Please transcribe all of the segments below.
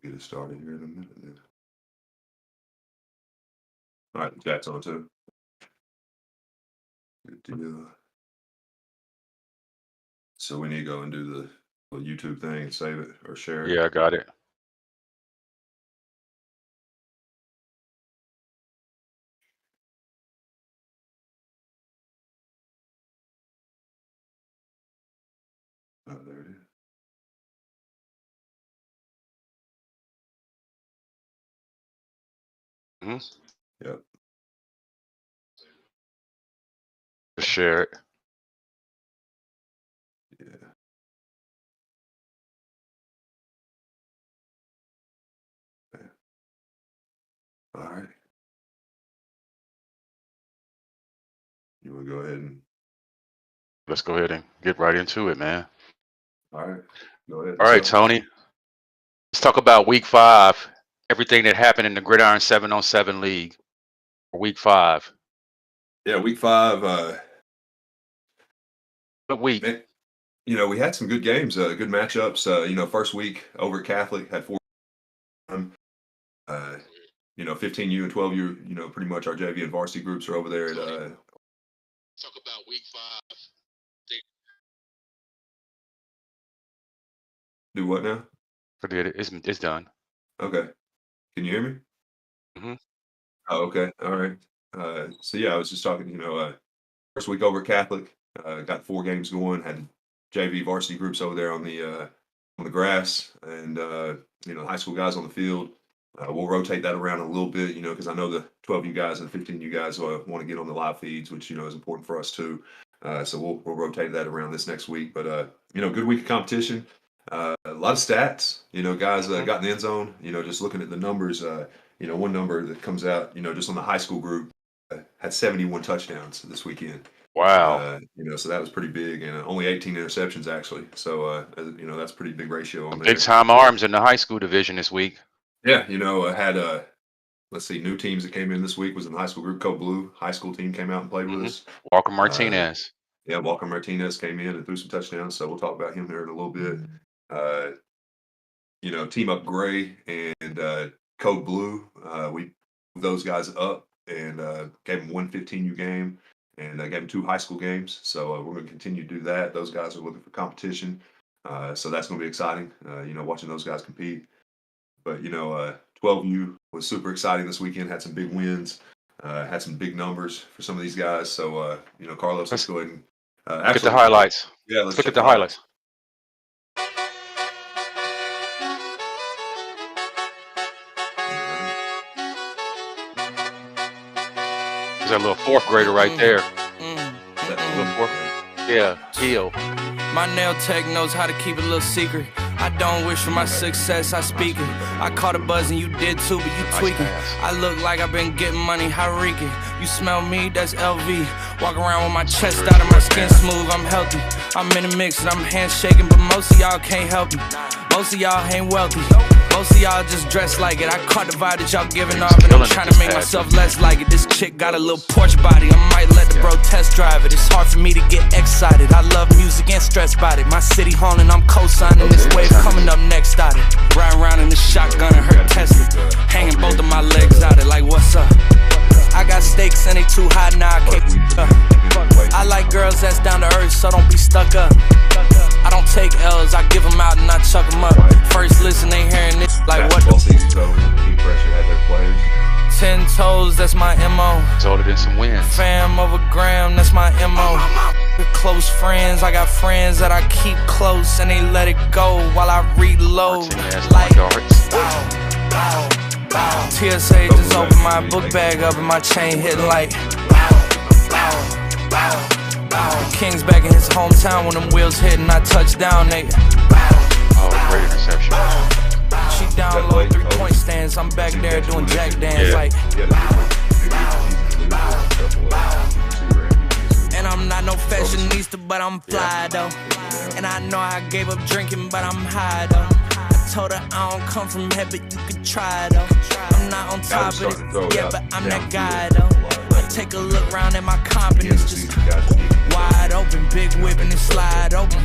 Get it started here in a minute then. All right, the chat's on too. Good deal. So we need to go and do the little YouTube thing and save it or share it. Yeah, I got it. Oh, there it is. Yep. Just share it. Yeah. All right. You want to go ahead and Let's go ahead and get right into it, man. all right. Go ahead. All right, Tony. Let's talk about week 5. Everything that happened in the Gridiron 7v7 league for week 5. Yeah, week 5. What week? We had some good games, good matchups. First week over at Catholic had 4. 15U and 12U. Pretty much our JV and varsity groups are over there at. Talk about week 5. Do what now? Forget it. It's done. Okay. Can you hear me? Mm-hmm. Oh, okay. All right. So yeah, I was just talking. First week over at Catholic, got 4 games going. Had JV varsity groups over there on the grass, and high school guys on the field. We'll rotate that around a little bit, because I know the 12U guys and 15U guys want to get on the live feeds, which is important for us too. So we'll rotate that around this next week. But good week of competition. A lot of stats. Guys got in the end zone. Just looking at the numbers. One number that comes out. Just on the high school group, had 71 touchdowns this weekend. Wow. So that was pretty big, and only 18 interceptions actually. So that's a pretty big ratio on there. Big time arms in the high school division this week. Yeah, I had let's see, new teams that came in this week was in the high school group. Code Blue high school team came out and played with us. Walker Martinez. Yeah, Walker Martinez came in and threw some touchdowns. So we'll talk about him here in a little bit. Team Up Gray and Code Blue. We moved those guys up and gave them one 15U game and gave them 2 high school games. So we're going to continue to do that. Those guys are looking for competition. So that's going to be exciting, watching those guys compete. But, 12U was super exciting this weekend, had some big wins, had some big numbers for some of these guys. So, Carlos, let's go ahead and look at the highlights. Yeah, let's look at the highlights. There's that little 4th grader right there. Little 4th. Yeah, Heel. My nail tech knows how to keep a little secret. I don't wish for my success, I speak it. I caught a buzz and you did too, but you tweaking. I look like I've been getting money, how reeking. You smell me, that's LV. Walk around with my chest out and my skin smooth, I'm healthy. I'm in the mix and I'm handshaking, but most of y'all can't help me. Most of y'all ain't wealthy. Most of y'all just dress like it. I caught the vibe that y'all giving off, and I'm trying to make myself less like it. This chick got a little Porsche body, I might let the bro test drive it. It's hard for me to get excited. I love music and stress about it. My city haunting, I'm co-signing this wave coming up next out it. Riding around in the shotgun and her Tesla, hanging both of my legs out it like what's up. I got stakes and they too high now, I can't I like girls that's down to earth, so don't be stuck up. I don't take L's, I give them out and I chuck them up. First listen, they hearing this like what the 10 toes, that's my MO. Resulted in some wins. Fam over gram, that's my MO. With close friends, I got friends that I keep close and they let it go while I reload. Like TSA just opened my book bag up and my chain hitting like King's back in his hometown when them wheels hit and I touch down, nigga. Oh, great interception. She down low, 3-point stands. I'm back there doing jack dance like. And I'm not no fashionista, but I'm fly though. And I know I gave up drinking, but I'm high though. I told her I don't come from heaven, you could try though. I'm not on top of it, yeah, but I'm that guy though. I take a look round at my confidence, just wide open, big whip and it slide open.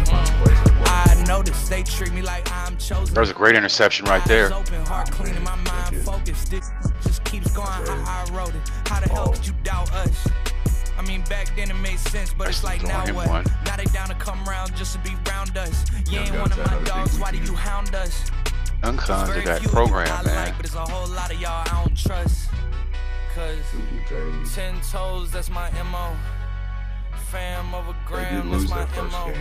I noticed they treat me like I'm chosen. There's a great interception right there. Eyes open, heart clean, my mind focused. This just keeps going how I wrote it. How the hell could you doubt us? I mean, back then it made sense, but it's like now what? Now they down to come around just to be round us. You ain't one of my dogs, why do you hound us? Young Cons of that program, man. Like, but it's a whole lot of y'all I don't trust. Cause 10 toes, that's my MO. Fam over gram, that's my MO.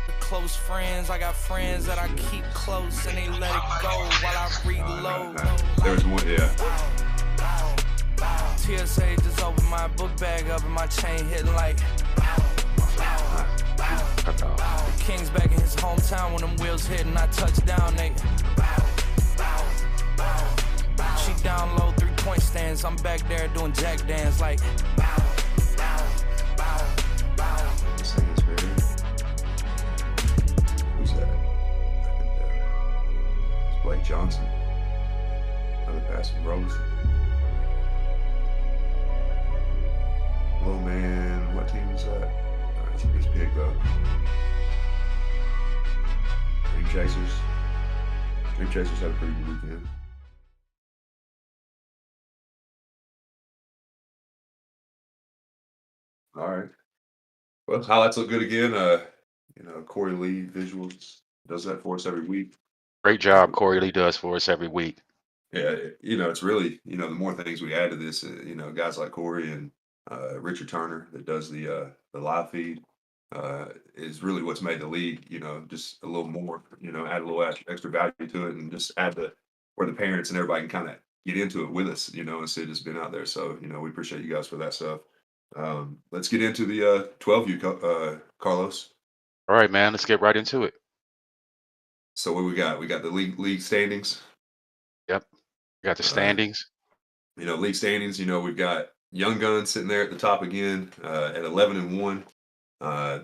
The close friends, I got friends that I keep close and they let it go while I reload. There's one, yeah. TSA just opened my book bag up and my chain hitting like. The King's back in his hometown when them wheels hit and I touch down, they. She down low, 3-point stands. I'm back there doing jack dance like. Who's that? It's Blake Johnson. Another pass from Robinson. Oh man, what team is that? It's big though. Dream Chasers. Dream Chasers had a pretty good weekend. All right. Well, highlights look good again. Corey Lee Visuals does that for us every week. Great job Corey Lee does for us every week. Yeah, it's really, the more things we add to this, guys like Corey and Richard Turner that does the live feed is really what's made the league, just a little more, add a little extra value to it and just add where the parents and everybody can kind of get into it with us, instead of just being out there. So, we appreciate you guys for that stuff. Let's get into the 12U, Carlos. All right, man, let's get right into it. So what we got? We got the league standings. Yep. We got the standings. League standings, we've got Young Guns sitting there at the top again at 11-1.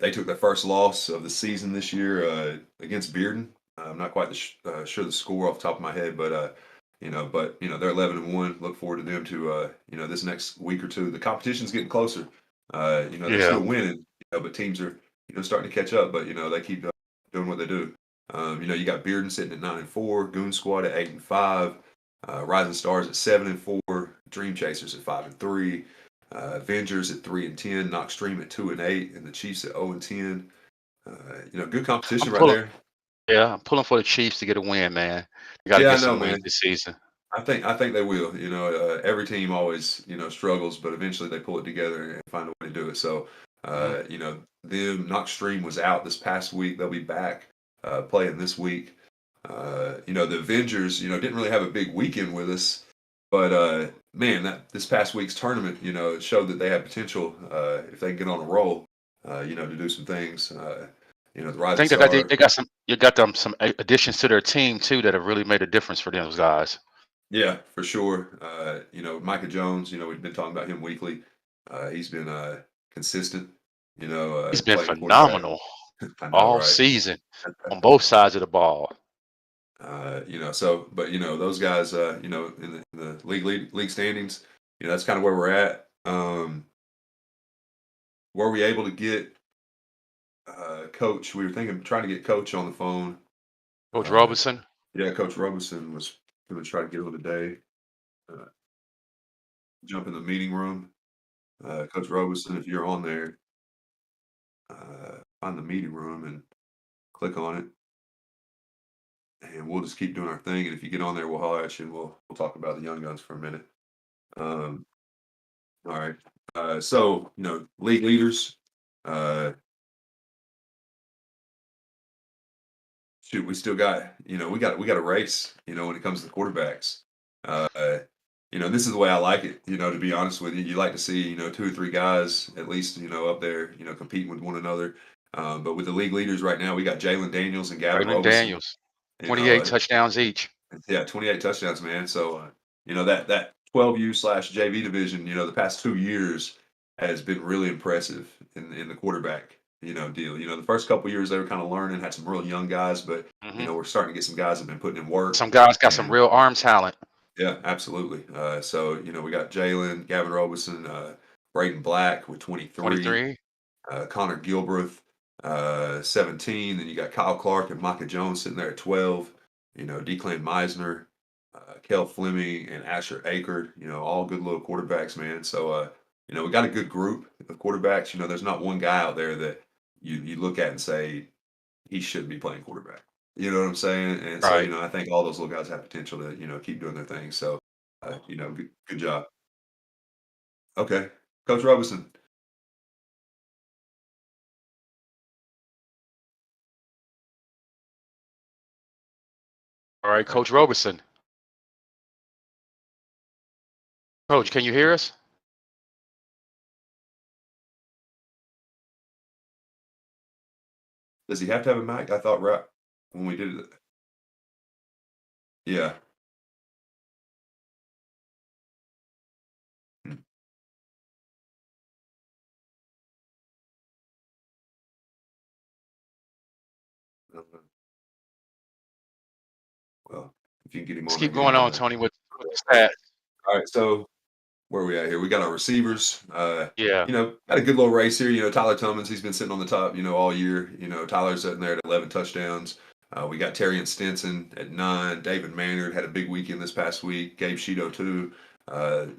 They took their first loss of the season this year against Bearden. I'm not quite sure the score off the top of my head, but they're 11-1. Look forward to them to this next week or two. The competition's getting closer. They're still winning, but teams are starting to catch up. But they keep doing what they do. You got Bearden sitting at 9-4, Goon Squad at 8-5, Rising Stars at 7-4, Dream Chasers at 5-3, Avengers at 3-10, Knox Stream at 2-8, and the Chiefs at 0-10. Good competition right there. Yeah, I'm pulling for the Chiefs to get a win, man. You got to get some wins this season. I think they will. Every team always struggles, but eventually they pull it together and find a way to do it. So, them Knox Stream was out this past week. They'll be back playing this week. The Avengers, didn't really have a big weekend with us, but this past week's tournament, it showed that they have potential if they can get on a roll, to do some things. The Rising I think they got some additions to their team too that have really made a difference for those guys. Yeah, for sure. Micah Jones, we've been talking about him weekly. He's been consistent. He's been phenomenal all season on both sides of the ball. Those guys, in the league standings, that's kind of where we're at. Were we able to get Coach? We were trying to get Coach on the phone. Coach Robeson? Yeah, Coach Robeson was going to try to get him today. Jump in the meeting room. Coach Robeson, if you're on there, find the meeting room and click on it. And we'll just keep doing our thing. And if you get on there, we'll holler at you and we'll talk about the Young Guns for a minute. All right. League leaders. We still got, we got a race, when it comes to the quarterbacks. This is the way I like it, to be honest with you. You like to see, 2 or 3 guys at least, up there, competing with one another. But with the league leaders right now, we got Jalen Daniels and Gavin Robeson. Daniels. 28 touchdowns each. Yeah, 28 touchdowns, man. So, that 12U/JV division, the past 2 years has been really impressive in the quarterback, deal. The first couple of years they were kind of learning, had some real young guys, but, we're starting to get some guys that have been putting in work. Some guys got some real arm talent. Yeah, absolutely. We got Jalen, Gavin Robeson, Braden Black with 23. Connor Gilbreth, 17. Then you got Kyle Clark and Micah Jones sitting there at 12. Declan Meisner, Kel Fleming, and Asher Akert. All good little quarterbacks, man. So, we got a good group of quarterbacks. There's not one guy out there that you look at and say he shouldn't be playing quarterback. You know what I'm saying? And so, Right. I think all those little guys have potential to, keep doing their thing. So, good job. Okay. Coach Robinson. All right, Coach Roberson. Coach, can you hear us? Does he have to have a mic? I thought right when we did it. Yeah. Hmm. Uh, Well, if you can get him Let's on, I keep get him going on on, there. Tony, with the stats. All right. So where are we at here? We got our receivers. Yeah. Got a good little race here. Tyler Tummins, he's been sitting on the top, all year. Tyler's sitting there at 11 touchdowns. We got Terry and Stinson at 9. David Maynard had a big weekend this past week. Gabe Sheeto, too.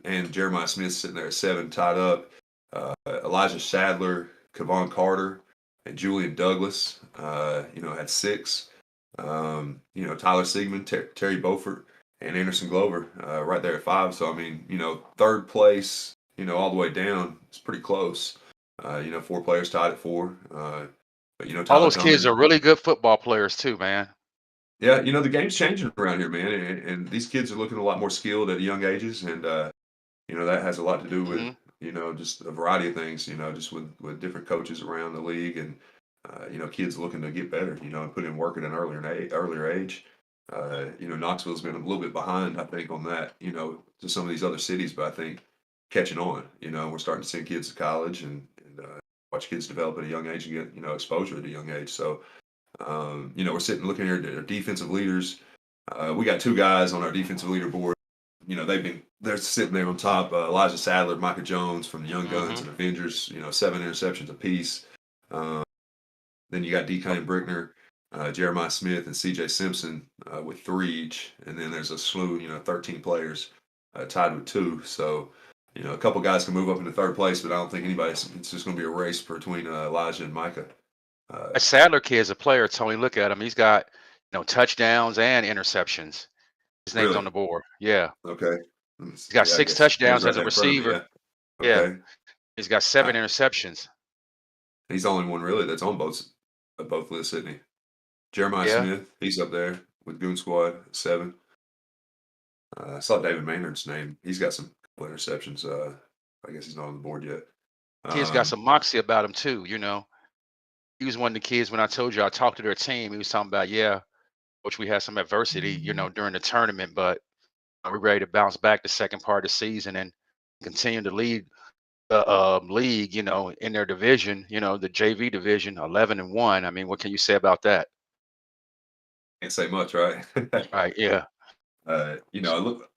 And Jeremiah Smith sitting there at 7, tied up. Elijah Sadler, Kevon Carter, and Julian Douglas, had 6. Tyler Siegman, Terry Beaufort, and Anderson Glover right there at 5. So, I mean, third place, all the way down, it's pretty close. 4 players tied at 4. But, All Tyler those kids Tummins, are really good football players too, man. yeah, the game's changing around here, man. And these kids are looking a lot more skilled at young ages. And, that has a lot to do with, Hmm. just a variety of things, just with different coaches around the league and, kids looking to get better, and put in work at an earlier age. Knoxville's been a little bit behind, I think, on that, to some of these other cities, but I think catching on, we're starting to send kids to college and watch kids develop at a young age and get, exposure at a young age. So, we're sitting looking here at our defensive leaders. We got 2 guys on our defensive leaderboard. They're sitting there on top. Elijah Sadler, Micah Jones from the Young Guns Hmm. and Avengers. 7 interceptions apiece. Um, then you got Declan Brickner, Jeremiah Smith, and C.J. Simpson with 3 each. And then there's a slew, 13 players tied with 2. So, a couple guys can move up into third place, but I don't think anybody's. It's just going to be a race between Elijah and Micah. Uh, That Sadler kid's a player, Tony. Look at him. He's got, touchdowns and interceptions. His name's on really? the board. Yeah. Okay. He's got Yeah, I 6 guess he was touchdowns right as a there in front of me. receiver. Yeah. Yeah. Okay. He's got I, 7 interceptions. he's the only one really that's on both lists, isn't he? Jeremiah Yeah. Smith, he's up there with Goon Squad 7. I saw David Maynard's name. He's got some couple interceptions. I guess he's not on the board yet. Kid's got Um, some moxie about him too. He was one of the kids when I told you I talked to their team. He was talking about, yeah, which we had some adversity, during the tournament, but we're ready to bounce back the second part of the season and continue to lead the league, in their division, the JV division, 11-1. I mean, what can you say about that? can't say much, right? Right. Yeah. I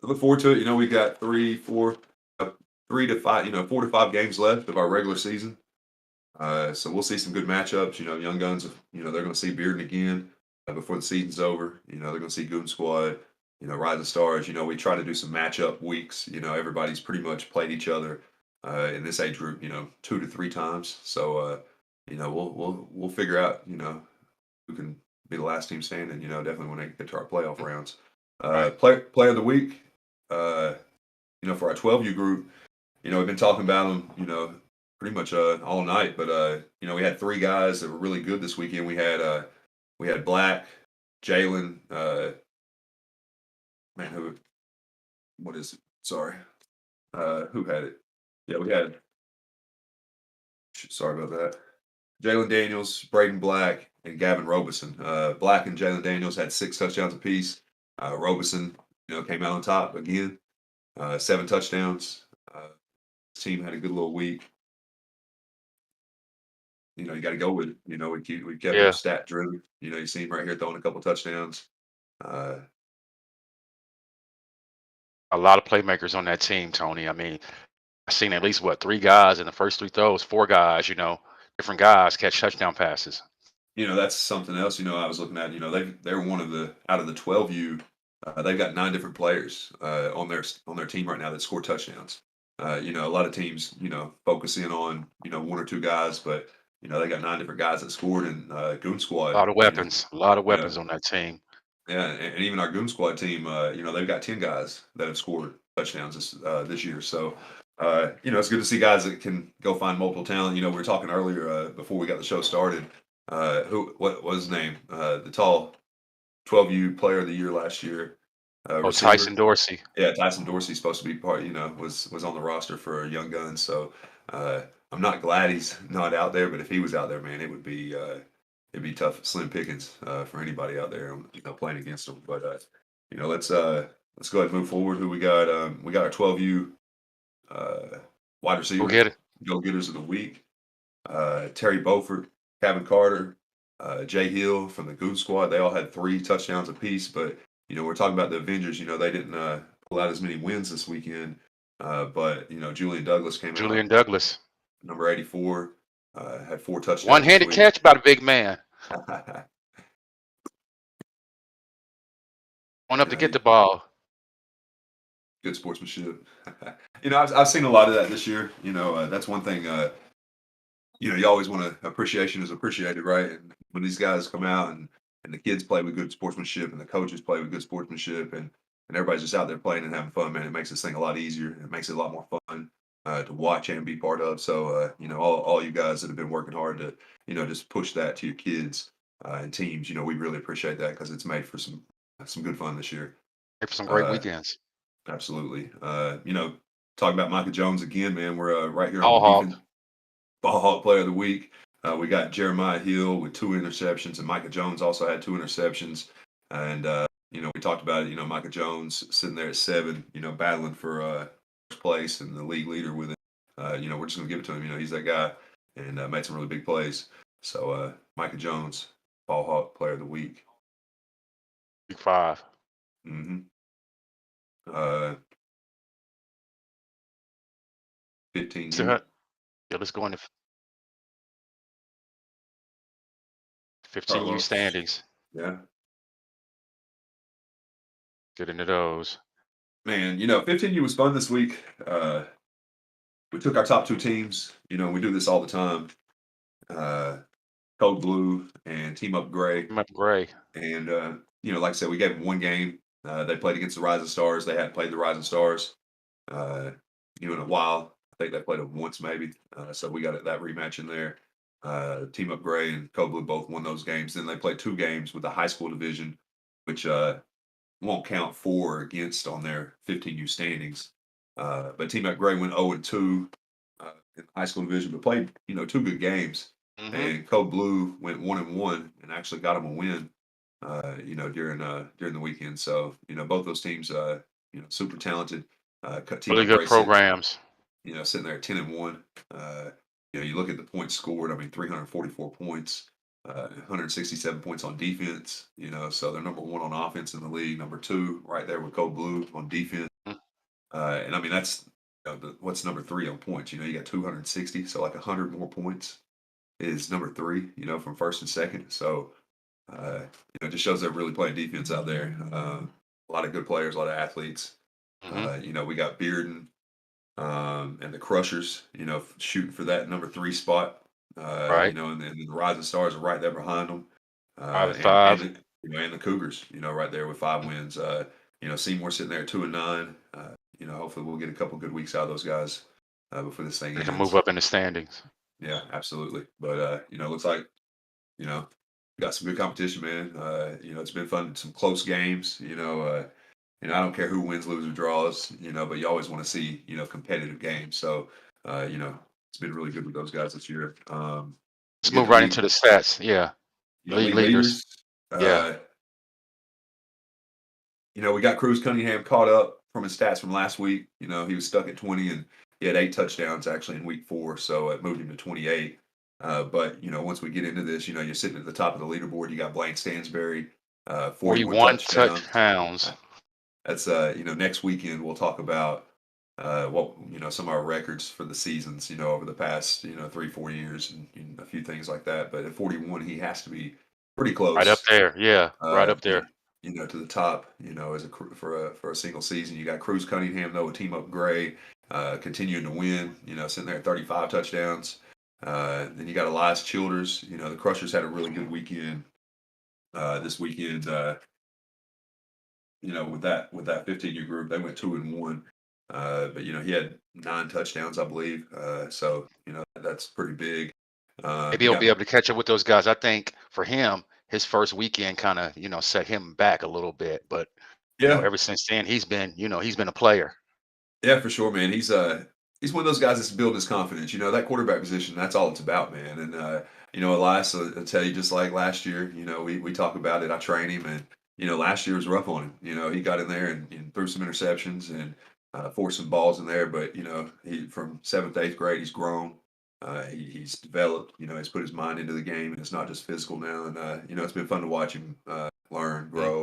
look forward to it. We got 3 to 5, 4 to 5 games left of our regular season. So we'll see some good matchups. Young Guns, they're going to see Bearden again before the season's over. They're going to see Goon Squad, Rising Stars. We try to do some matchup weeks. Everybody's pretty much played each other in this age group, 2 to 3 times. So, we'll figure out, who can be the last team standing. Definitely when they get to our playoff rounds. Right. Player of the week. For our 12U group, we've been talking about them. Pretty much all night. But we had 3 guys that were really good this weekend. We had Black, Jalen, man, what is it? Sorry, who had it? Yeah, we had. Sorry about that. Jalen Daniels, Braden Black, and Gavin Robeson. Black and Jalen Daniels had 6 touchdowns apiece. Robeson, came out on top again, 7 touchdowns. His team had a good little week. You got to go with it. We kept him Yeah. stat driven. You see him right here throwing a couple touchdowns. Uh, A lot of playmakers on that team, Tony. I mean, I've seen at least 3 guys in the first 3 throws, 4 guys, different guys catch touchdown passes. That's something else. I was looking at. They're one of the out of the 12U. They've got 9 different players on their team right now that score touchdowns. A lot of teams, focus in on 1 or 2 guys, but they got 9 different guys that scored in Goon Squad. A lot of weapons. A lot of you know, weapons on that team. Yeah, and even our Goon Squad team, they've got 10 guys that have scored touchdowns this year. So, it's good to see guys that can go find multiple talent. We were talking earlier before we got the show started. What was his name? The tall 12U player of the year last year. Receiver. Tyson Dorsey. Yeah, Tyson Dorsey's supposed to be part. Was on the roster for Young Guns. So I'm not glad he's not out there. But if he was out there, man, it would be. It'd be tough, slim pickings for anybody out there, playing against them. But let's go ahead and move forward. Who we got? We got our 12U wide receiver. Go get it. Go getters of the week. Terry Beaufort, Kevin Carter, Jay Hill from the Goon Squad. They all had 3 touchdowns apiece. But we're talking about the Avengers. They didn't pull out as many wins this weekend. But Julian Douglas came out. Julian Douglas, number 84, had 4 touchdowns. One-handed catch by the big man. Going up to get the ball. Good sportsmanship. I've seen a lot of that this year. That's one thing. You always want to appreciation is appreciated, right? And when these guys come out and the kids play with good sportsmanship and the coaches play with good sportsmanship and everybody's just out there playing and having fun, man, it makes this thing a lot easier. It makes it a lot more fun to watch and be part of. So, all you guys that have been working hard to, just push that to your kids and teams, we really appreciate that because it's made for some good fun this year. Made for some great weekends. Absolutely. Talking about Micah Jones again, man, we're right here Ball on hawk. defense. Ball Hawk Player of the Week. We got Jeremiah Hill with 2 interceptions, and Micah Jones also had 2 interceptions. And, we talked about it, Micah Jones sitting there at 7, battling for first place and the league leader with it. We're just going to give it to him. He's that guy and made some really big plays. So, Micah Jones, Ball Hawk Player of the Week. Week 5. Mm-hmm. 15. Yeah, let's go into 15U standings. Yeah. Get into those. Man, 15U was fun this week. We took our top 2 teams. We do this all the time. Code Blue and Team Up Gray. Team Up Gray. And, like I said, we gave them 1 game. They played against the Rising Stars. They hadn't played the Rising Stars, in a while. I think they played them once maybe. So we got that rematch in there. Team Up Gray and Code Blue both won those games. Then they played 2 games with the high school division, which won't count for or against on their 15U standings. But Team Up Gray went 0-2 in the high school division, but played 2 good games. Mm-hmm. And Code Blue went 1-1 and actually got them a win. During the weekend. So both those teams, super talented. Really good programs. Sitting there at 10-1. You look at the points scored. I mean, 344 points, 167 points on defense. So they're number 1 on offense in the league. Number 2, right there with Code Blue on defense. And I mean that's what's number 3 on points. You got 260, so like 100 more points is number 3. From first and second. So. It just shows they're really playing defense out there. A lot of good players, a lot of athletes. Mm-hmm. We got Bearden and the Crushers, shooting for that number 3 spot. Right. And the Rising Stars are right there behind them. 5-5. And the Cougars, right there with 5 wins. Seymour sitting there at 2-9. Hopefully we'll get a couple good weeks out of those guys before this thing They ends. can move up in the standings. Yeah, absolutely. But looks like got some good competition, man. It's been fun. Some close games. I don't care who wins, loses, or draws. But you always want to see competitive games. So it's been really good with those guys this year. Let's move right into the stats. Yeah, league leaders. Yeah. We got Cruz Cunningham caught up from his stats from last week. He was stuck at 20 and he had 8 touchdowns actually in week 4, so it moved him to 28. But once we get into this, you're sitting at the top of the leaderboard. You got Blaine Stansberry, 41 touchdowns. That's next weekend we'll talk about some of our records for the seasons, over the past 3-4 years, and a few things like that. But at 41, he has to be pretty Right up close. there. Yeah, right up You, there. to the top. As for a single season. You got Cruz Cunningham though, a team up Gray, continuing to win. Sitting there at 35 touchdowns. Then you got Elias Childers. The Crushers had a really good weekend this weekend. With that 15-year group, they went 2-1. But he had 9 touchdowns, I believe. So that's pretty big. Maybe You he'll got be able to catch up with those guys. I think for him, his first weekend kind of, set him back a little bit. But, yeah, ever since then, he's been a player. yeah, for sure, man. He's one of those guys that's building his confidence. That quarterback position, that's all it's about, man. And Elias will tell you, just like last year. We talk about it. I train him, and last year was rough on him. He got in there and threw some interceptions and forced some balls in there. But he from 7th to 8th grade, he's grown. He's developed. He's put his mind into the game, and it's not just physical now. And it's been fun to watch him learn, Mhm. grow.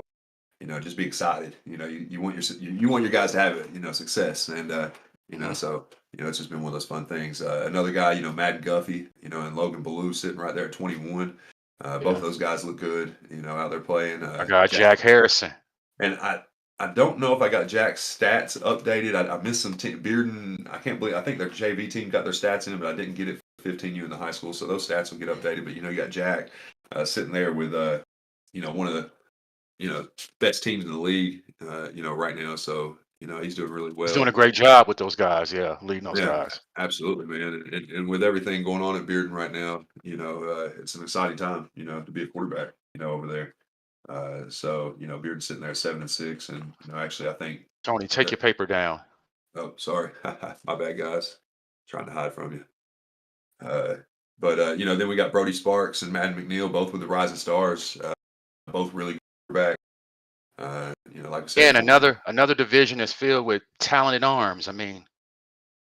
Just be excited. You want you want your guys to have it, success, and Mhm. so it's just been one of those fun things. Another guy, Matt Guffey, and Logan Ballou sitting right there at 21. Both Yeah. of those guys look good, out there playing. I got Jack Harrison. And I don't know if I got Jack's stats updated. I missed some Bearden. I can't believe. I think their JV team got their stats in, but I didn't get it for 15U in the high school, so those stats will get updated. But you got Jack sitting there with one of the best teams in the league, right now. So, he's doing really He's doing a well. great job with those guys. Yeah, leading those Yeah, guys. absolutely, man. And with everything going on at Bearden right now, it's an exciting time, to be a quarterback, over there. So, Bearden's sitting there at 7-6. And, actually, I think Tony, take that, your paper down. oh, sorry. My bad, guys. Trying to hide from you. Uh, but, then we got Brody Sparks and Madden McNeil, both with the Rising Stars, both really good quarterbacks. Like I Yeah, said, and another division is filled with talented arms. I mean,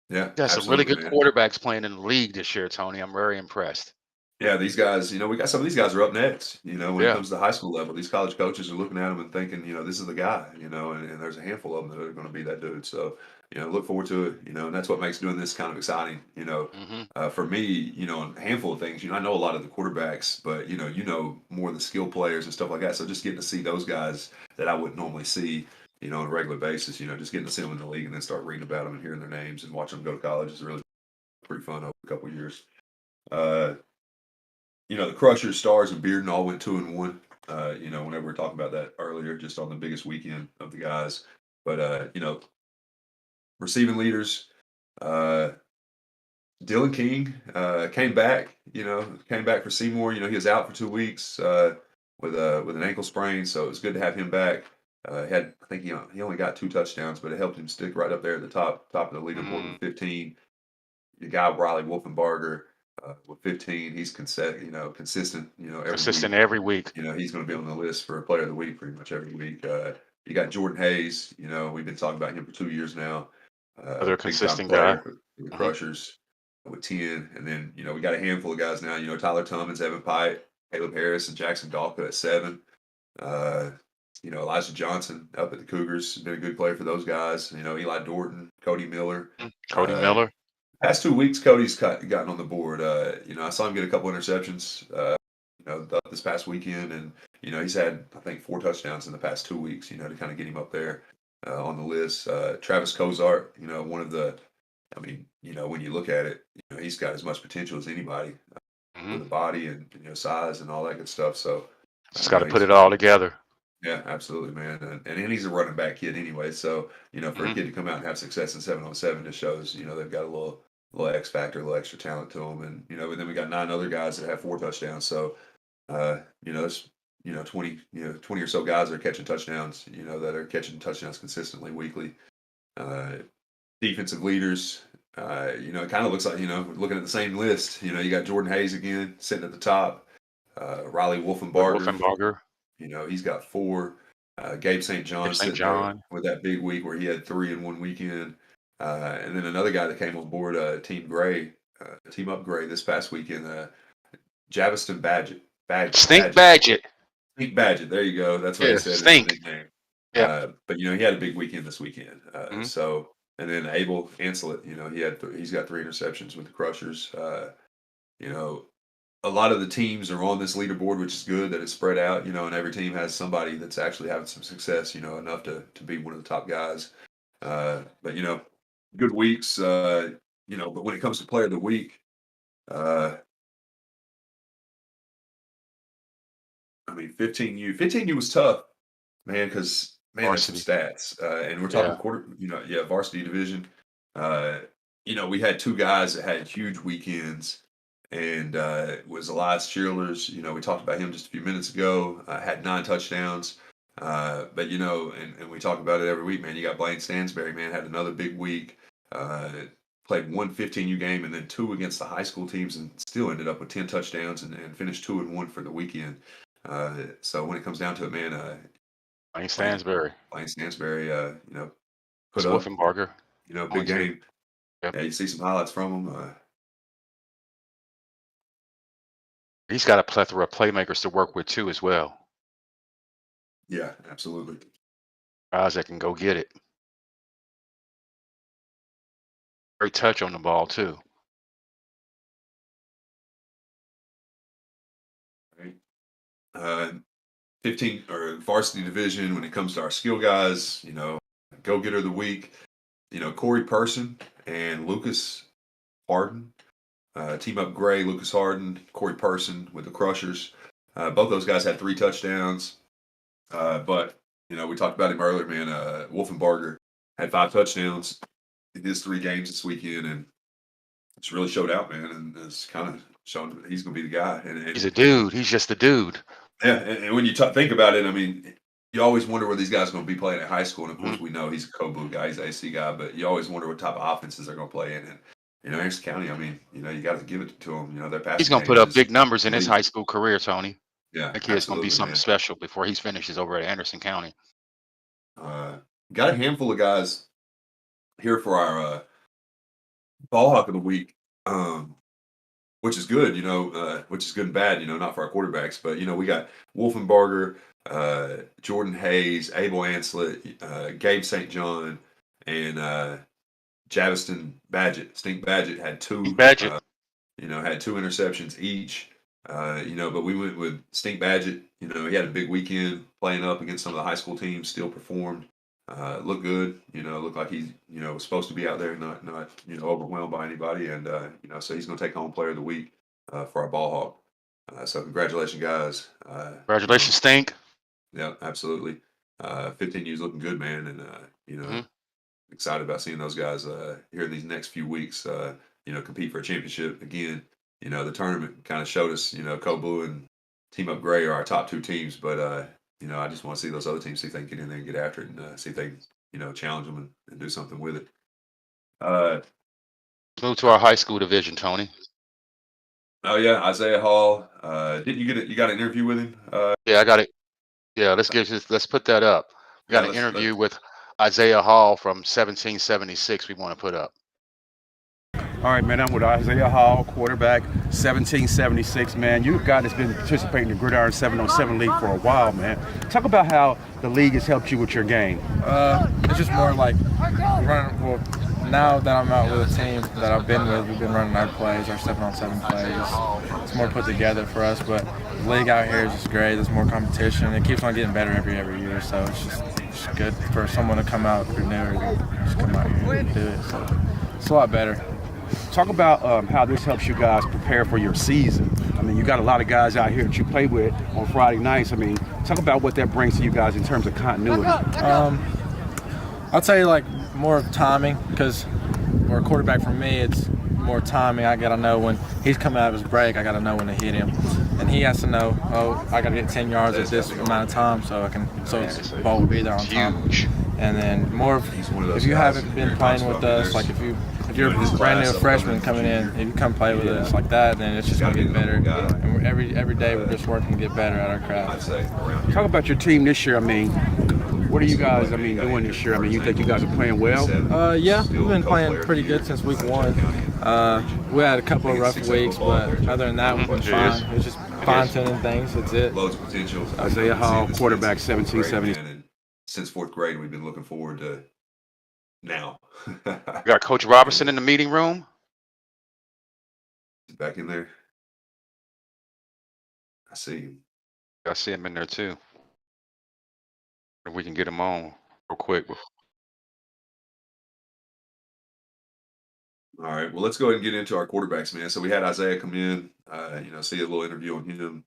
yeah, got some really absolutely, good man. quarterbacks playing in the league this year, Tony. I'm very impressed. Yeah, these guys, we got some of these guys are up next, when it Yeah. comes to the high school level. These college coaches are looking at them and thinking, this is the guy, and there's a handful of them that are going to be that dude. So, look forward to it, and that's what makes doing this kind of exciting, Hmm. for me, a handful of things, I know a lot of the quarterbacks, but, more of the skill players and stuff like that. So just getting to see those guys that I wouldn't normally see, on a regular basis, just getting to see them in the league and then start reading about them and hearing their names and watching them go to college is really pretty fun over a couple of years. Uh, the Crushers, Stars, and Bearden all went 2-1. Whenever we were talking about that earlier, just on the biggest weekend of the guys. But receiving leaders, uh, Dylan King came back. Came back for Seymour. He was out for 2 weeks with an ankle sprain, so it was good to have him back. I think he only got 2 touchdowns, but it helped him stick right up there at the top of the leaderboard with 15. Your guy Riley Wolfenbarger with 15, he's consistent. Every Consistent week. every week. He's going to be on the list for Player of the Week pretty much every week. You got Jordan Hayes. We've been talking about him for 2 years now. Another Big time consistent player guy. for the Hmm. Crushers with 10, and then we got a handful of guys now. Tyler Tummins, Evan Pite, Caleb Harris, and Jackson Dalka at 7. Uh, Elijah Johnson up at the Cougars has been a good player for those guys. Eli Dorton, Cody Miller. Cody Uh, Miller. Past 2 weeks, Cody's gotten on the board. I saw him get a couple interceptions, this past weekend, and he's had I think 4 touchdowns in the past 2 weeks. To kind of get him up there on the list. Travis Cozart, one of the, I mean, when you look at it, he's got as much potential as anybody Hmm. with the body and size and all that good stuff. So, Just got to put it all together. yeah, absolutely, man. And he's a running back kid anyway. So, for a Hmm. kid to come out and have success in 7-on-7 just shows, they've got a little X factor, a little extra talent to them. And, but then we got 9 other guys that have 4 touchdowns. So, it's, 20 or so guys that are catching touchdowns, that are catching touchdowns consistently weekly. Defensive leaders, it kind of looks like, looking at the same list, you got Jordan Hayes again sitting at the top, Riley Wolfenbarger. Wolfenbarger. He's got 4. Gabe St. John St. sitting there John. with that big week where he had 3 in one weekend. And then another guy that came on board, Team Up Gray this past weekend, Javiston Badgett. Stink Badgett. Stink Badgett. There you go. That's what Yeah, he said Stink. in his nickname. Yeah. But he had a big weekend this weekend. Mhm. So And then Abel Ancelet, he's got 3 interceptions with the Crushers. You know, a lot of the teams are on this leaderboard, which is good that it's spread out, and every team has somebody that's actually having some success, enough to be one of the top guys. But, good weeks, but when it comes to player of the week, uh, 15U was tough, man, because that's some Varsity. stats. And we're talking varsity division. We had 2 guys that had huge weekends, and was Elias Cheerlers. We talked about him just a few minutes ago. Had 9 touchdowns. But and we talk about it every week, man. You got Blaine Stansberry, man, had another big week. Played 1 15U game and then 2 against the high school teams, and still ended up with 10 touchdowns and finished 2-1 for the weekend. So when it comes down to it, man, Blaine Stansberry. Blaine Stansberry, put It's up, Wolfenbarger. big game. Yep. Yeah, you see some highlights from him. He's got a plethora of playmakers to work with too, as well. Yeah, absolutely. Guys that can go get it. Great touch on the ball too. Right. 15 or varsity division when it comes to our skill guys, go getter of the week, Corey Person and Lucas Harden. Team up Gray, Lucas Harden, Corey Person with the Crushers. Both those guys had 3 touchdowns. But, we talked about him earlier, man. Wolfenbarger had 5 touchdowns in his 3 games this weekend, and it's really showed out, man. And it's kind of shown that he's going to be the guy. And He's a dude. He's just a dude. Yeah, and when you think about it, I mean, you always wonder where these guys are going to be playing at high school. And of course, we know he's a Kobu guy, he's an AC guy, but you always wonder what type of offenses they're going to play in. And Anderson County, I mean, you got to give it to them. Their passing. He's going to put up big numbers in his high school career, Tony. Yeah, that kid's going to be something man. special before he finishes over at Anderson County. Got a handful of guys here for our ball hawk of the week, which is good, which is good and bad, not for our quarterbacks, but we got Wolfenbarger, Jordan Hayes, Abel Ancelet, Gabe St. John, and Javiston Badgett. Stink Badgett had 2. Badgett. Had 2 interceptions each. But we went with Stink Badgett. He had a big weekend playing up against some of the high school teams. Still performed. Looked good. Looked like he was supposed to be out there, not overwhelmed by anybody. And so he's going to take home Player of the Week for our ball hawk. So congratulations, guys. Congratulations, Stink. Yeah, absolutely. 15U's looking good, man, and excited about seeing those guys here in these next few weeks. Compete for a championship again. The tournament kind of showed us, Kobu and Team Up Gray are our top 2 teams, but I just want to see those other teams, see if they can get in there and get after it, and see if they can, challenge them and do something with it. Let's move to our high school division, Tony. Oh yeah, Isaiah Hall. Didn't you get it? You got an interview with him? Yeah, I got it. Yeah, let's put that up. We got an interview with Isaiah Hall from 1776. We want to put up. All right, man, I'm with Isaiah Hall, quarterback, 1776, man. You're a guy that's been participating in the Gridiron 7v7 league for a while, man. Talk about how the league has helped you with your game. It's just more like running. Well, now that I'm out with a team that I've been with, we've been running our plays, our 7-on-7 plays. It's more put together for us, but the league out here is just great. There's more competition. It keeps on getting better every year, so it's just good for someone to come out for new and just come out here and do it. So it's a lot better. Talk about how this helps you guys prepare for your season. I mean, you got a lot of guys out here that you play with on Friday nights. I mean, talk about what that brings to you guys in terms of continuity. I'll tell you, like, more of timing, because for a quarterback, for me, it's more timing. I got to know when he's coming out of his break, I got to know when to hit him. And he has to know, I got to get 10 yards at this amount of time so the ball will be there on time. And then more of, if you haven't been playing with us, like if you're a brand new freshman coming in, if you come play with us like that, then it's just going to get better. And every day we're just working to get better at our craft. Talk about your team this year. I mean, what are you guys, doing this year? I mean, you think you guys are playing well? Yeah, we've been playing pretty good since week 1. We had a couple of rough weeks, but other than that, we've been fine. It's just fine-tuning things. That's it. Loads of potential. Isaiah Hall, quarterback, 1770. Since 4th grade, we've been looking forward to, now. We got Coach Robertson in the meeting room. Back in there. I see him. I see him in there too. If we can get him on real quick. All right. Well, let's go ahead and get into our quarterbacks, man. So we had Isaiah come in, see a little interview on him.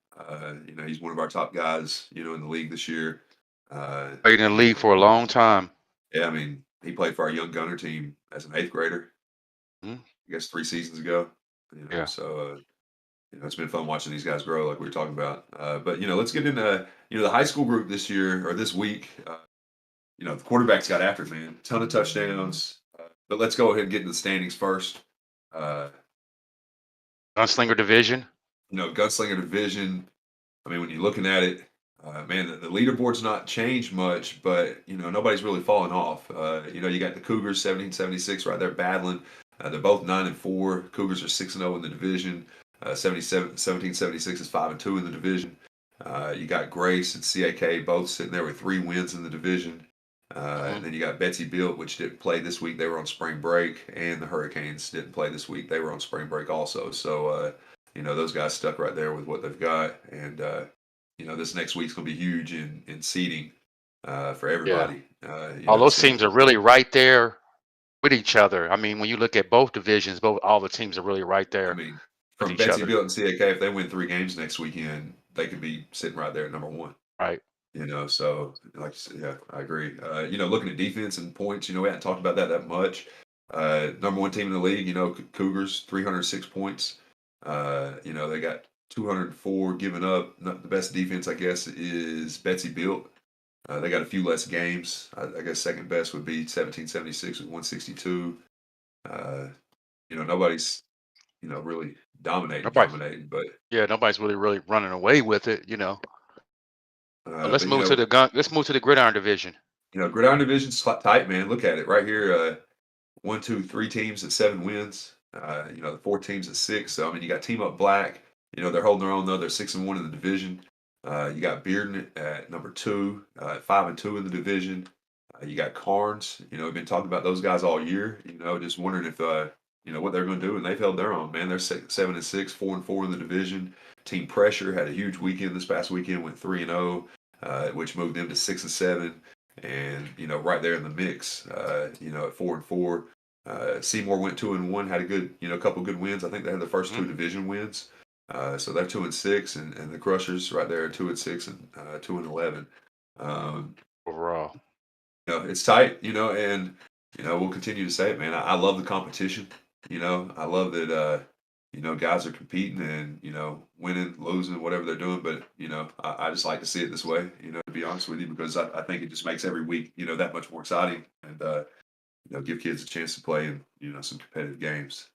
He's one of our top guys, in the league this year. Played in the league for a long time. Yeah, I mean, he played for our young gunner team as an 8th grader. Mhm. I guess 3 seasons ago. Yeah. So it's been fun watching these guys grow, like we were talking about. But let's get into the high school group this year or this week. The quarterbacks got after it, man. Ton of touchdowns. But let's go ahead and get into the standings first. Gunslinger division. Gunslinger division. I mean, when you're looking at it, man, the leaderboard's not changed much, but nobody's really falling off. You got the Cougars 1776 right there battling. They're both 9-4. Cougars are 6-0 in the division. 1776 is 5-2 in the division. You got Grace and CAK both sitting there with 3 wins in the division. And then you got Betsy Built, which didn't play this week. They were on spring break, and the Hurricanes didn't play this week. They were on spring break also. So, those guys stuck right there with what they've got. And, this next week's going to be huge in seeding for everybody. All those teams are really right there with each other. I mean, when you look at both divisions, all the teams are really right there. I mean, from Betsy Built and CAK, if they win 3 games next weekend, they could be sitting right there at number 1. Right. So like you said, yeah, I agree. Looking at defense and points, we haven't talked about that much. Number 1 team in the league, Cougars, 306 points. They got 204 given up. The best defense, I guess, is Betsy Built. They got a few less games. I guess second best would be 1776 with 162. Nobody's, really dominating, but yeah, nobody's really running away with it. Let's move to the Gridiron division. Gridiron division's tight, man. Look at it right here. 1, 2, 3 teams at 7 wins. The 4 teams at 6. So I mean, you got Team Up Black. They're holding their own though. They're 6-1 in the division. You got Bearden at number 2, 5-2 in the division. You got Carnes. We've been talking about those guys all year. Just wondering if what they're going to do, and they've held their own. Man, they're 7-6, 4-4 in the division. Team Pressure had a huge weekend this past weekend, went 3-0, which moved them to 6-7, and right there in the mix. At 4-4. Seymour went 2-1, had a good, couple good wins. I think they had the first 2 division wins. So they're 2-6, and the Crushers right there are 2-6 and 2-11. Overall, it's tight, and we'll continue to say it, man. I love the competition. I love that guys are competing and winning, losing, whatever they're doing. But I just like to see it this way. To be honest with you, because I think it just makes every week that much more exciting, and give kids a chance to play in some competitive games.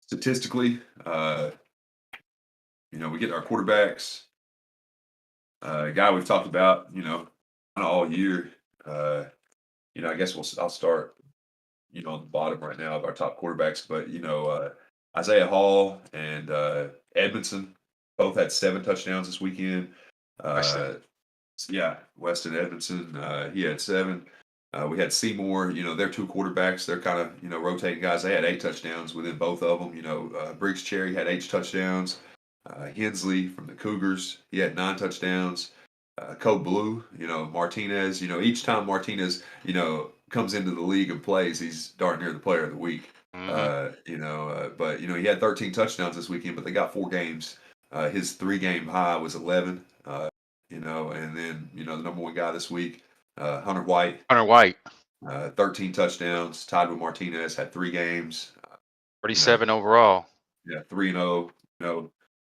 Statistically, we get our quarterbacks. A guy we've talked about, kind of all year. I guess I'll start, on the bottom right now of our top quarterbacks. But Isaiah Hall and Edmondson both had 7 touchdowns this weekend. Weston Edmondson, he had 7. We had Seymour, they're 2 quarterbacks. They're kind of, rotating guys. They had 8 touchdowns within both of them. Briggs Cherry had 8 touchdowns. Hensley from the Cougars, he had 9 touchdowns. Code Blue, Martinez, each time Martinez, comes into the league and plays, he's darn near the player of the week. But he had 13 touchdowns this weekend, but they got 4 games. His 3-game high was 11. And then the number 1 guy this week, Hunter White. 13 touchdowns, tied with Martinez, had 3 games. 37 overall. Yeah, 3-0,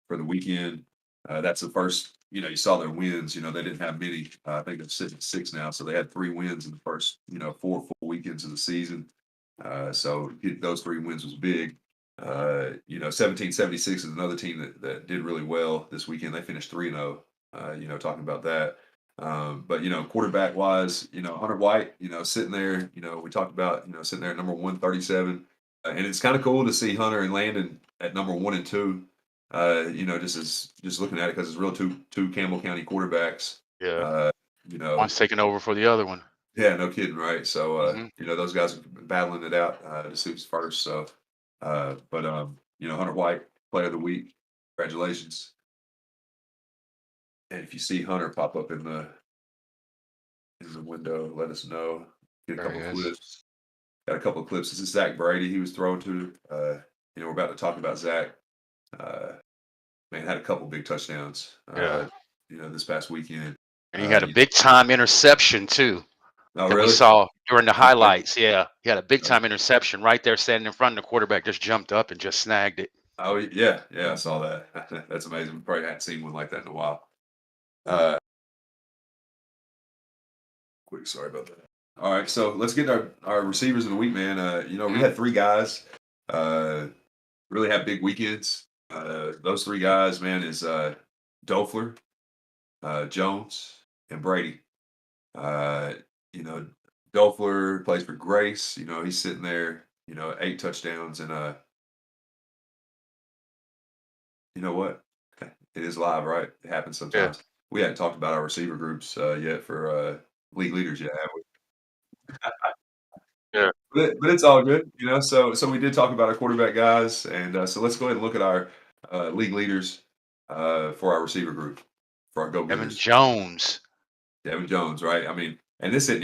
for the weekend. That's the first, you saw their wins. They didn't have many. I think they're sitting at 6 now, so they had 3 wins in the first, 4 full weekends of the season. So those 3 wins was big. 1776 is another team that did really well this weekend. They finished 3-0. Talking about that. But quarterback wise, Hunter White, sitting there, we talked about, sitting there at number 137. And it's kind of cool to see Hunter and Landon at number 1 and 2. Just looking at it, because it's real two Campbell County quarterbacks. Yeah. One's taking over for the other one. Yeah, no kidding, right? So, Hmm. those guys are battling it out to see who's first. So, Hunter White, Player of the Week, congratulations. And if you see Hunter pop up in the window, let us know. Get a There he couple is. clips. Got a couple of clips. This is Zach Brady. He was thrown to. We're about to talk about Zach. Uh, Man, had a couple big touchdowns. Yeah. This past weekend. And he had a You, big time interception too oh, that we really? saw during the Okay. highlights. Yeah. He had a big time interception right there standing in front of the quarterback, just jumped up and just snagged it. Oh, yeah, I saw that. That's amazing. We probably hadn't seen one like that in a while. Uh, Quick, sorry about that. All right, so let's get our receivers of the week, man. We had three guys really have big weekends. Those three guys, man, is Doefler, Jones, and Brady. Uh, you know, Doefler plays for Grace. He's sitting there, 8 touchdowns, and you know what? It is live, right? It happens Yeah. sometimes. We hadn't talked about our receiver groups yet for league leaders yet, have we? Yeah. But it's all good. So we did talk about our quarterback guys, and so let's go ahead and look at our league leaders for our receiver group, for our go Evan getters. Jones. Devin Jones, right? I mean, and this isn't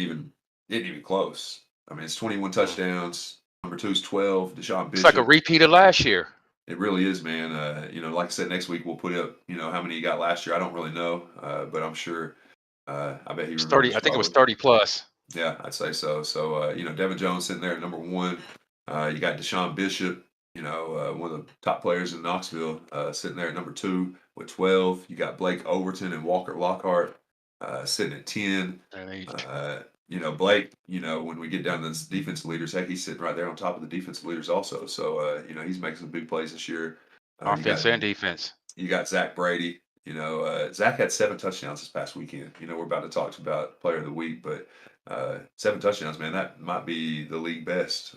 even close. I mean, it's 21 touchdowns. Number 2 is 12. Deshaun It's like a Bishop. repeat of last year. It really is, man. Like I said, next week we'll put up, how many he got last year. I don't really know, but I'm sure. I bet he It's 30. remembers I think it was probably. 30 plus. Yeah, I'd say so. So, Devin Jones sitting there at number 1. You got Deshaun Bishop, one of the top players in Knoxville, sitting there at number 2 with 12. You got Blake Overton and Walker Lockhart sitting at 10. Blake, when we get down to the defensive leaders, heck, he's sitting right there on top of the defensive leaders also. So, he's making some big plays this year. Offense and defense. You got Zach Brady. Zach had 7 touchdowns this past weekend. We're about to talk about Player of the Week, but 7 touchdowns, man, that might be the league best.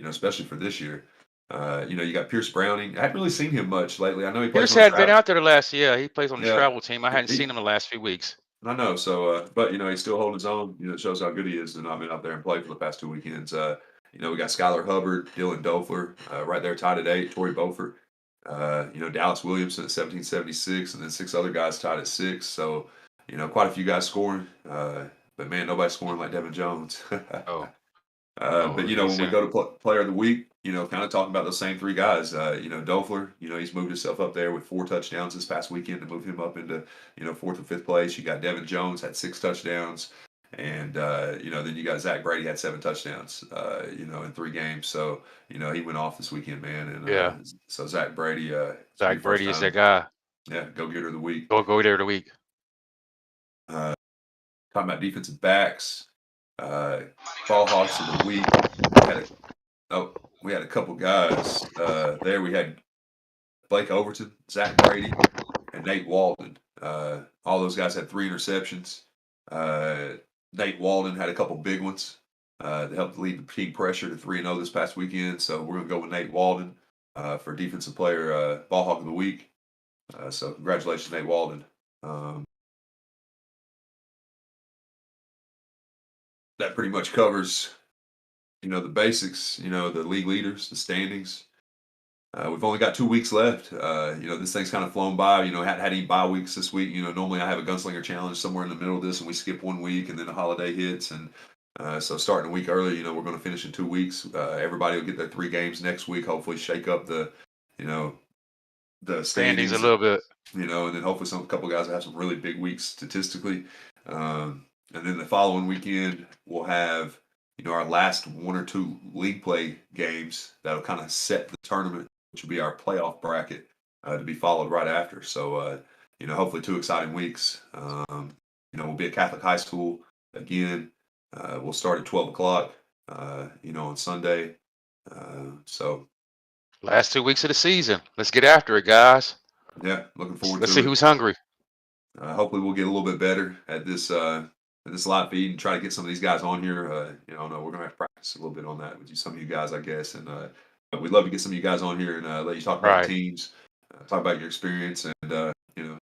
Especially for this year. You got Pierce Browning. I haven't really seen him much lately. I know he plays Pierce on the hadn't been travel. out there the last year. He plays on the Yeah, travel team. I hadn't he, seen him the last few weeks. I know. So, but he's still holding his own. It shows how good he is to not been out there and play for the past 2 weekends. We got Skylar Hubbard, Dylan Doefler, right there tied at 8. Torrey Beaufort. Dallas Williamson at 1776, and then 6 other guys tied at 6. So, quite a few guys scoring. But man, nobody's scoring like Devin Jones. Oh, But when we decent. go to Player of the Week, kind of talking about those same 3 guys. Doefler, he's moved himself up there with 4 touchdowns this past weekend to move him up into 4th or 5th place. You got Devin Jones had 6 touchdowns, and then you got Zach Brady had 7 touchdowns. In 3 games. So he went off this weekend, man. And Yeah. so Zach Brady, it's gonna be Zach first Brady is time. that guy. Yeah, go getter of the week. Go there the week. Uh, Talking about defensive backs, ball hawks of the week. We had a couple guys there. We had Blake Overton, Zach Brady, and Nate Walden. All those guys had 3 interceptions. Nate Walden had a couple big ones that helped lead the team pressure to 3-0 this past weekend. So we're going to go with Nate Walden for defensive player, ball hawk of the week. So congratulations, Nate Walden. That pretty much covers, the basics, the league leaders, the standings. We've only got 2 weeks left. This thing's kind of flown by. Had any bye weeks this week. Normally I have a gunslinger challenge somewhere in the middle of this, and we skip 1 week, and then the holiday hits, and so starting a week early. We're going to finish in 2 weeks. Everybody will get their 3 games next week. Hopefully, shake up the Standings standings. a little bit. And then hopefully a couple guys will have some really big weeks statistically. And then the following weekend we'll have our last 1 or 2 league play games that'll kind of set the tournament, which will be our playoff bracket to be followed right after. So, hopefully 2 exciting weeks. We'll be at Catholic High School again. We'll start at 12 o'clock, on Sunday. So Last 2 weeks of the season. Let's get after it, guys. yeah, looking forward Let's to see it. who's hungry. Hopefully we'll get a little bit better at this live feed and try to get some of these guys on here. I don't know. We're gonna have to practice a little bit on that with some of you guys, I guess. And but we'd love to get some of you guys on here and let you talk about Right. the teams, talk about your experience, and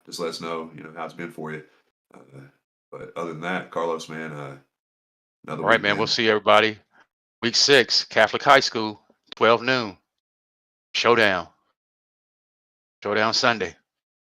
just let us know how it's been for you. But other than that, Carlos, man, Another All right, week, man. We'll see everybody. Week 6, Catholic High School, 12 noon. Showdown. Showdown Sunday.